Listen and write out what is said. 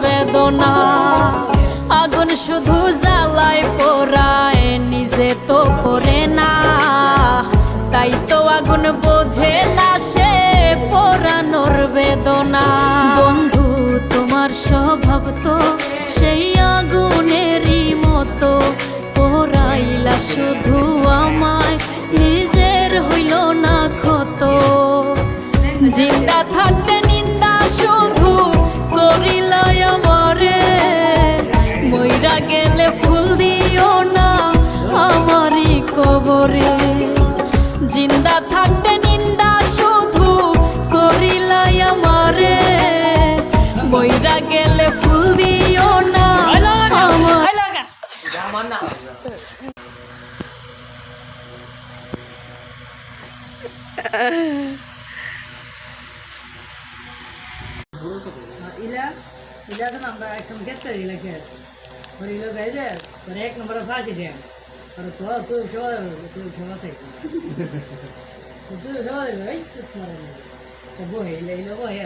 বেদনা। আগুন শুধু জ্বালায় পোড়ায়, নিজে তো পড়ে না, তাই তো আগুন বোঝে না সে পোড়ানোর বেদনা। বন্ধু তোমার স্বভাব তো সেই আগুনেরই মতো, পোড়াইলা শুধু আমায়, নিজের হইল না ক্ষত। জিন্দা থাকতে নিন্দা শুধু করিলাই আমারে, মইরা গেলে ফুল দিও না আমারই কবরে। জিন্দা থাকতে নিন্দা শুধু করিলাই আমারে, মইরা গেলে ফুল দিও না আমার। ইলা তো আমরা একদম গেছে ইলাকে ওর ইলো গাইলে তোর এক নম্বরে ফাঁসি দেন আর তো তুই সবাই চাই তুই সবাই এই তো বহে ইলা বহে